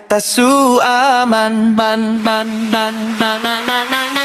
beta su aman man man man man man man man man.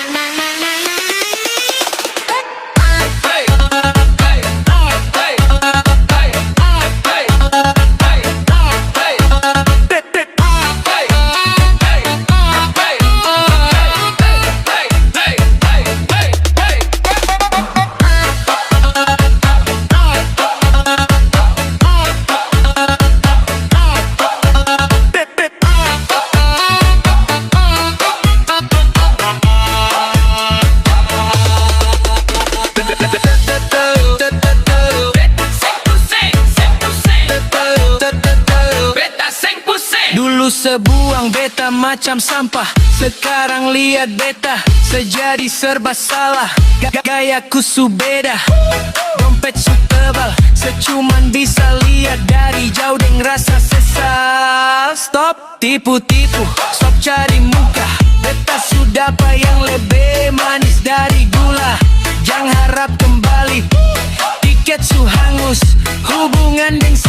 Dulu sebuang beta macam sampah, sekarang lihat beta sejadi serba salah. Gayaku su beda, dompet su tebal, secuman bisa lihat dari jauh deng rasa sesal. Stop tipu-tipu, stop cari muka, beta sudah apa yang lebih manis dari gula. Jangan harap kembali, tiket su hangus, hubungan deng